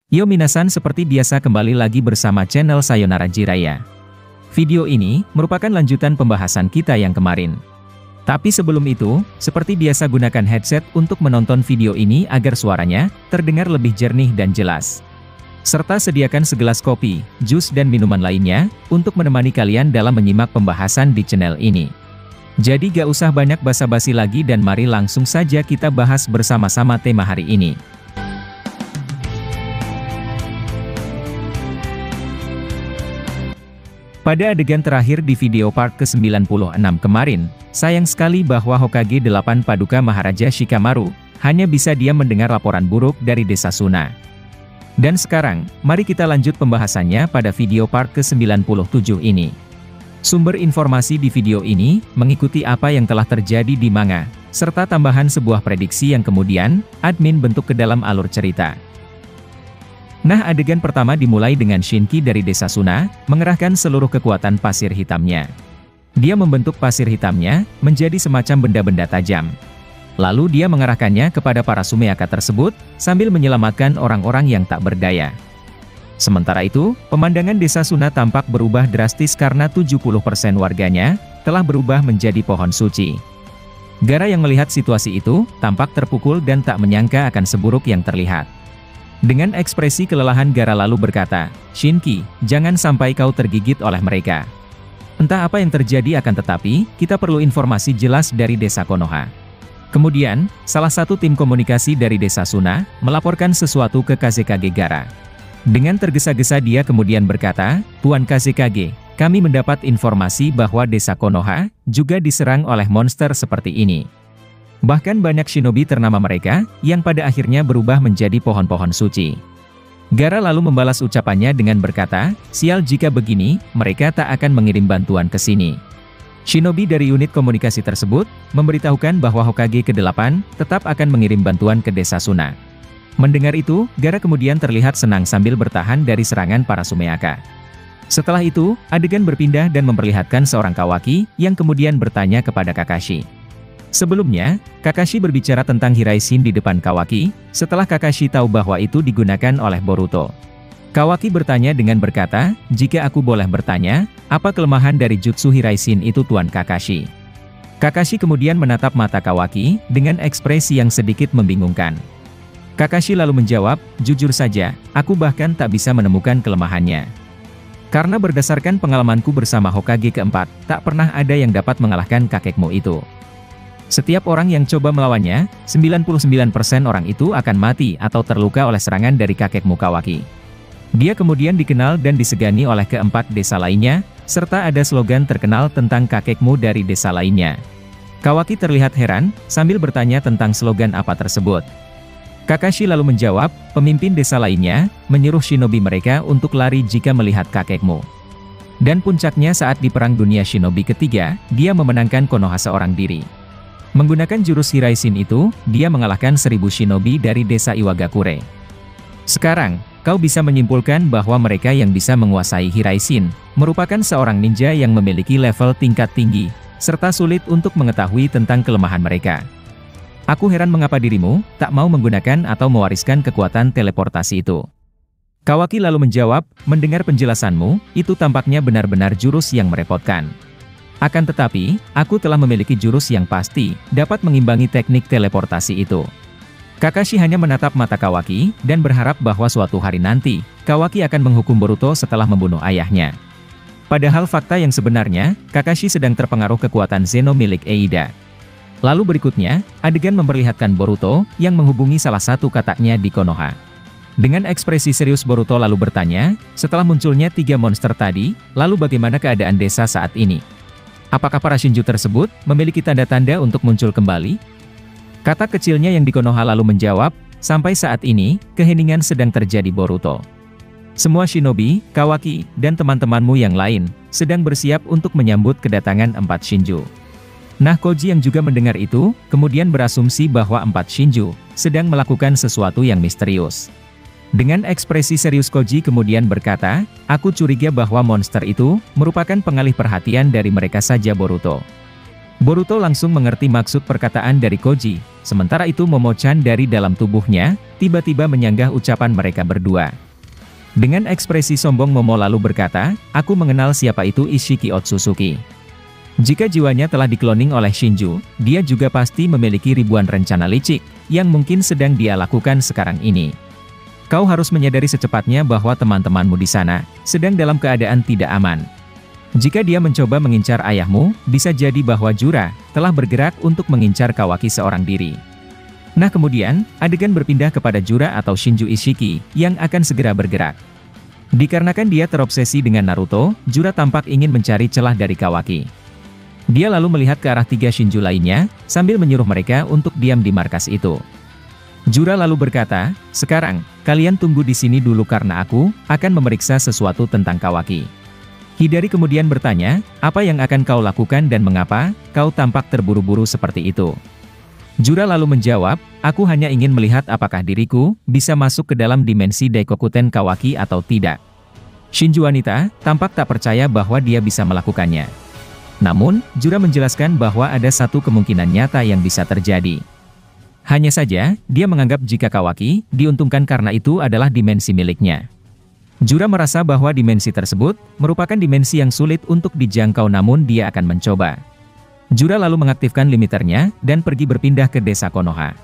Yo minasan, seperti biasa kembali lagi bersama channel Sayonara Jiraiya. Video ini merupakan lanjutan pembahasan kita yang kemarin. Tapi sebelum itu, seperti biasa gunakan headset untuk menonton video ini agar suaranya terdengar lebih jernih dan jelas. Serta sediakan segelas kopi, jus dan minuman lainnya untuk menemani kalian dalam menyimak pembahasan di channel ini. Jadi gak usah banyak basa-basi lagi dan mari langsung saja kita bahas bersama-sama tema hari ini. Pada adegan terakhir di video part ke-96 kemarin, sayang sekali bahwa Hokage 8 Paduka Maharaja Shikamaru hanya bisa diam mendengar laporan buruk dari Desa Suna. Dan sekarang, mari kita lanjut pembahasannya pada video part ke-97 ini. Sumber informasi di video ini mengikuti apa yang telah terjadi di manga, serta tambahan sebuah prediksi yang kemudian admin bentuk ke dalam alur cerita. Nah, adegan pertama dimulai dengan Shinki dari Desa Suna, mengerahkan seluruh kekuatan pasir hitamnya. Dia membentuk pasir hitamnya, menjadi semacam benda-benda tajam. Lalu dia mengarahkannya kepada para Sumeaka tersebut, sambil menyelamatkan orang-orang yang tak berdaya. Sementara itu, pemandangan Desa Suna tampak berubah drastis karena 70% warganya, telah berubah menjadi pohon suci. Gaara yang melihat situasi itu, tampak terpukul dan tak menyangka akan seburuk yang terlihat. Dengan ekspresi kelelahan Gaara lalu berkata, "Shinki, jangan sampai kau tergigit oleh mereka. Entah apa yang terjadi akan tetapi, kita perlu informasi jelas dari Desa Konoha." Kemudian, salah satu tim komunikasi dari Desa Suna, melaporkan sesuatu ke Kazekage Gaara. Dengan tergesa-gesa dia kemudian berkata, "Tuan Kazekage, kami mendapat informasi bahwa Desa Konoha juga diserang oleh monster seperti ini. Bahkan banyak shinobi ternama mereka, yang pada akhirnya berubah menjadi pohon-pohon suci." Gaara lalu membalas ucapannya dengan berkata, "Sial jika begini, mereka tak akan mengirim bantuan ke sini." Shinobi dari unit komunikasi tersebut, memberitahukan bahwa Hokage ke-8, tetap akan mengirim bantuan ke Desa Suna. Mendengar itu, Gaara kemudian terlihat senang sambil bertahan dari serangan para Sumeaka. Setelah itu, adegan berpindah dan memperlihatkan seorang Kawaki, yang kemudian bertanya kepada Kakashi. Sebelumnya, Kakashi berbicara tentang Hiraishin di depan Kawaki, setelah Kakashi tahu bahwa itu digunakan oleh Boruto. Kawaki bertanya dengan berkata, "Jika aku boleh bertanya, apa kelemahan dari jutsu Hiraishin itu Tuan Kakashi?" Kakashi kemudian menatap mata Kawaki, dengan ekspresi yang sedikit membingungkan. Kakashi lalu menjawab, "Jujur saja, aku bahkan tak bisa menemukan kelemahannya. Karena berdasarkan pengalamanku bersama Hokage keempat, tak pernah ada yang dapat mengalahkan kakekmu itu. Setiap orang yang coba melawannya, 99% orang itu akan mati atau terluka oleh serangan dari kakekmu Kawaki. Dia kemudian dikenal dan disegani oleh keempat desa lainnya, serta ada slogan terkenal tentang kakekmu dari desa lainnya." Kawaki terlihat heran, sambil bertanya tentang slogan apa tersebut. Kakashi lalu menjawab, "Pemimpin desa lainnya, menyuruh shinobi mereka untuk lari jika melihat kakekmu. Dan puncaknya saat di Perang Dunia Shinobi ketiga, dia memenangkan Konoha seorang diri. Menggunakan jurus Hiraishin itu, dia mengalahkan 1000 shinobi dari desa Iwagakure. Sekarang, kau bisa menyimpulkan bahwa mereka yang bisa menguasai Hiraishin, merupakan seorang ninja yang memiliki level tingkat tinggi, serta sulit untuk mengetahui tentang kelemahan mereka. Aku heran mengapa dirimu tak mau menggunakan atau mewariskan kekuatan teleportasi itu." Kawaki lalu menjawab, "Mendengar penjelasanmu, itu tampaknya benar-benar jurus yang merepotkan. Akan tetapi, aku telah memiliki jurus yang pasti, dapat mengimbangi teknik teleportasi itu." Kakashi hanya menatap mata Kawaki, dan berharap bahwa suatu hari nanti, Kawaki akan menghukum Boruto setelah membunuh ayahnya. Padahal fakta yang sebenarnya, Kakashi sedang terpengaruh kekuatan Zeno milik Eida. Lalu berikutnya, adegan memperlihatkan Boruto, yang menghubungi salah satu kakaknya di Konoha. Dengan ekspresi serius Boruto lalu bertanya, "Setelah munculnya 3 monster tadi, lalu bagaimana keadaan desa saat ini? Apakah para Shinju tersebut memiliki tanda-tanda untuk muncul kembali?" Kata kecilnya yang di Konoha lalu menjawab, "Sampai saat ini, keheningan sedang terjadi Boruto. Semua shinobi, Kawaki, dan teman-temanmu yang lain, sedang bersiap untuk menyambut kedatangan 4 Shinju." Nah, Koji yang juga mendengar itu, kemudian berasumsi bahwa 4 Shinju sedang melakukan sesuatu yang misterius. Dengan ekspresi serius Koji kemudian berkata, "Aku curiga bahwa monster itu merupakan pengalih perhatian dari mereka saja Boruto. Boruto langsung mengerti maksud perkataan dari Koji, sementara itu Momo-chan dari dalam tubuhnya, tiba-tiba menyanggah ucapan mereka berdua. Dengan ekspresi sombong Momo lalu berkata, aku mengenal siapa itu Ishiki Otsutsuki. Jika jiwanya telah dikloning oleh Shinju, dia juga pasti memiliki ribuan rencana licik, yang mungkin sedang dia lakukan sekarang ini. Kau harus menyadari secepatnya bahwa teman-temanmu di sana, sedang dalam keadaan tidak aman. Jika dia mencoba mengincar ayahmu, bisa jadi bahwa Jura, telah bergerak untuk mengincar Kawaki seorang diri. Nah kemudian, adegan berpindah kepada Jura atau Shinju Ishiki, yang akan segera bergerak. Dikarenakan dia terobsesi dengan Naruto, Jura tampak ingin mencari celah dari Kawaki. Dia lalu melihat ke arah 3 Shinju lainnya, sambil menyuruh mereka untuk diam di markas itu. Jura lalu berkata, sekarang, kalian tunggu di sini dulu karena aku akan memeriksa sesuatu tentang Kawaki. Hidari kemudian bertanya, apa yang akan kau lakukan dan mengapa kau tampak terburu-buru seperti itu? Jura lalu menjawab, aku hanya ingin melihat apakah diriku bisa masuk ke dalam dimensi Daikokuten Kawaki atau tidak. Shinju wanita tampak tak percaya bahwa dia bisa melakukannya. Namun, Jura menjelaskan bahwa ada satu kemungkinan nyata yang bisa terjadi. Hanya saja, dia menganggap jika Kawaki diuntungkan karena itu adalah dimensi miliknya. Jura merasa bahwa dimensi tersebut merupakan dimensi yang sulit untuk dijangkau namun dia akan mencoba. Jura lalu mengaktifkan limiternya dan pergi berpindah ke desa Konoha.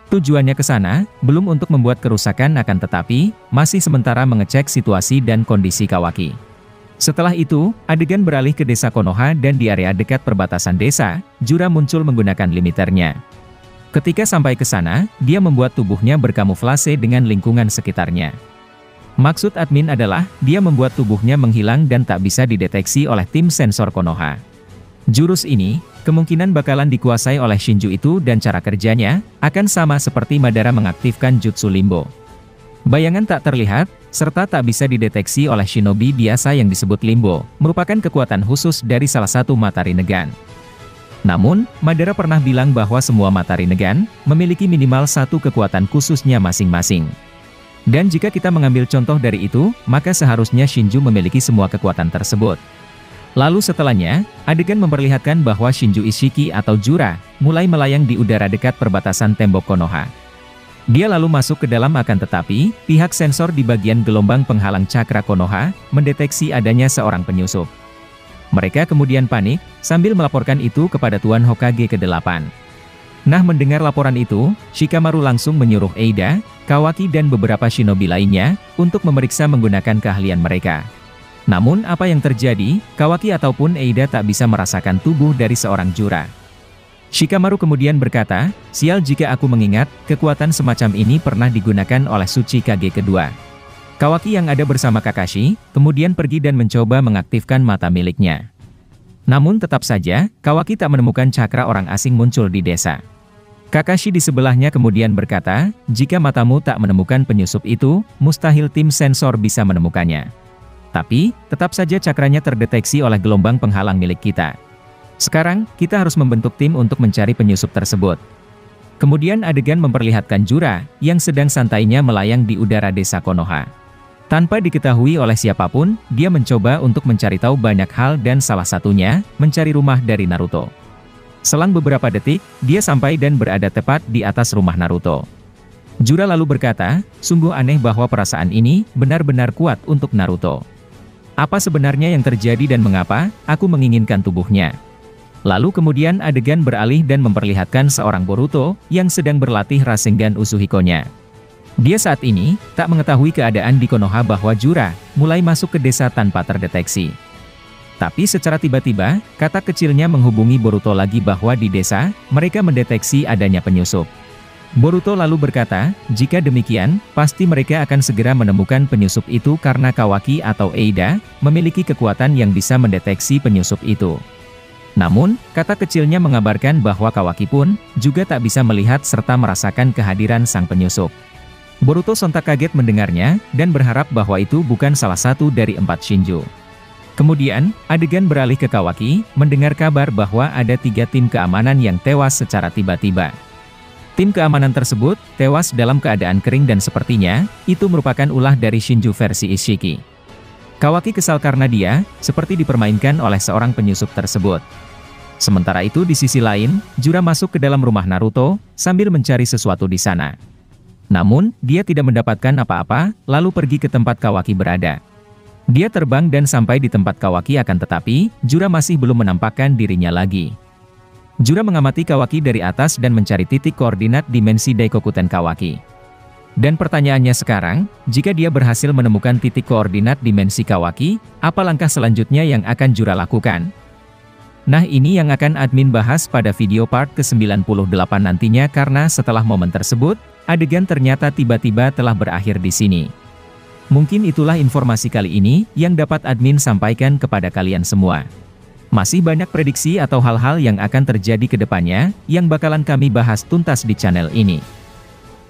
Tujuannya ke sana, belum untuk membuat kerusakan akan tetapi, masih sementara mengecek situasi dan kondisi Kawaki. Setelah itu, adegan beralih ke desa Konoha dan di area dekat perbatasan desa, Jura muncul menggunakan limiternya. Ketika sampai ke sana, dia membuat tubuhnya berkamuflase dengan lingkungan sekitarnya. Maksud admin adalah, dia membuat tubuhnya menghilang dan tak bisa dideteksi oleh tim sensor Konoha. Jurus ini, kemungkinan bakalan dikuasai oleh Shinju itu dan cara kerjanya, akan sama seperti Madara mengaktifkan Jutsu Limbo. Bayangan tak terlihat, serta tak bisa dideteksi oleh shinobi biasa yang disebut Limbo, merupakan kekuatan khusus dari salah satu mata Rinnegan. Namun, Madara pernah bilang bahwa semua mata Rinnegan memiliki minimal satu kekuatan khususnya masing-masing. Dan jika kita mengambil contoh dari itu, maka seharusnya Shinju memiliki semua kekuatan tersebut. Lalu setelahnya, adegan memperlihatkan bahwa Shinju Ishiki atau Jura, mulai melayang di udara dekat perbatasan tembok Konoha. Dia lalu masuk ke dalam akan tetapi, pihak sensor di bagian gelombang penghalang cakra Konoha, mendeteksi adanya seorang penyusup. Mereka kemudian panik, sambil melaporkan itu kepada Tuan Hokage ke-8. Nah mendengar laporan itu, Shikamaru langsung menyuruh Eida, Kawaki dan beberapa shinobi lainnya, untuk memeriksa menggunakan keahlian mereka. Namun apa yang terjadi, Kawaki ataupun Eida tak bisa merasakan tubuh dari seorang Jura. Shikamaru kemudian berkata, sial jika aku mengingat, kekuatan semacam ini pernah digunakan oleh Suci Kage kedua. Kawaki yang ada bersama Kakashi, kemudian pergi dan mencoba mengaktifkan mata miliknya. Namun tetap saja, Kawaki tak menemukan cakra orang asing muncul di desa. Kakashi di sebelahnya kemudian berkata, jika matamu tak menemukan penyusup itu, mustahil tim sensor bisa menemukannya. Tapi, tetap saja cakranya terdeteksi oleh gelombang penghalang milik kita. Sekarang, kita harus membentuk tim untuk mencari penyusup tersebut. Kemudian adegan memperlihatkan Jura, yang sedang santainya melayang di udara desa Konoha. Tanpa diketahui oleh siapapun, dia mencoba untuk mencari tahu banyak hal dan salah satunya, mencari rumah dari Naruto. Selang beberapa detik, dia sampai dan berada tepat di atas rumah Naruto. Jura lalu berkata, sungguh aneh bahwa perasaan ini benar-benar kuat untuk Naruto. Apa sebenarnya yang terjadi dan mengapa aku menginginkan tubuhnya? Lalu kemudian adegan beralih dan memperlihatkan seorang Boruto yang sedang berlatih Rasengan Usuhiko-nya. Dia saat ini tak mengetahui keadaan di Konoha bahwa Jura mulai masuk ke desa tanpa terdeteksi. Tapi secara tiba-tiba, kata kecilnya menghubungi Boruto lagi bahwa di desa mereka mendeteksi adanya penyusup. Boruto lalu berkata, jika demikian, pasti mereka akan segera menemukan penyusup itu karena Kawaki atau Eida memiliki kekuatan yang bisa mendeteksi penyusup itu. Namun, kata kecilnya mengabarkan bahwa Kawaki pun juga tak bisa melihat serta merasakan kehadiran sang penyusup. Boruto sontak kaget mendengarnya, dan berharap bahwa itu bukan salah satu dari 4 Shinju. Kemudian, adegan beralih ke Kawaki, mendengar kabar bahwa ada 3 tim keamanan yang tewas secara tiba-tiba. Tim keamanan tersebut, tewas dalam keadaan kering dan sepertinya, itu merupakan ulah dari Shinju versi Ishiki. Kawaki kesal karena dia, seperti dipermainkan oleh seorang penyusup tersebut. Sementara itu di sisi lain, Jura masuk ke dalam rumah Naruto, sambil mencari sesuatu di sana. Namun, dia tidak mendapatkan apa-apa, lalu pergi ke tempat Kawaki berada. Dia terbang dan sampai di tempat Kawaki akan tetapi, Jura masih belum menampakkan dirinya lagi. Jura mengamati Kawaki dari atas dan mencari titik koordinat dimensi Daikokuten Kawaki. Dan pertanyaannya sekarang, jika dia berhasil menemukan titik koordinat dimensi Kawaki, apa langkah selanjutnya yang akan Jura lakukan? Nah ini yang akan admin bahas pada video part ke-98 nantinya karena setelah momen tersebut, adegan ternyata tiba-tiba telah berakhir di sini. Mungkin itulah informasi kali ini yang dapat admin sampaikan kepada kalian semua. Masih banyak prediksi atau hal-hal yang akan terjadi ke depannya, yang bakalan kami bahas tuntas di channel ini.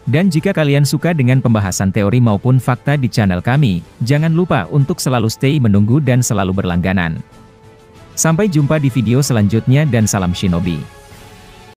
Dan jika kalian suka dengan pembahasan teori maupun fakta di channel kami, jangan lupa untuk selalu stay menunggu dan selalu berlangganan. Sampai jumpa di video selanjutnya dan salam Shinobi.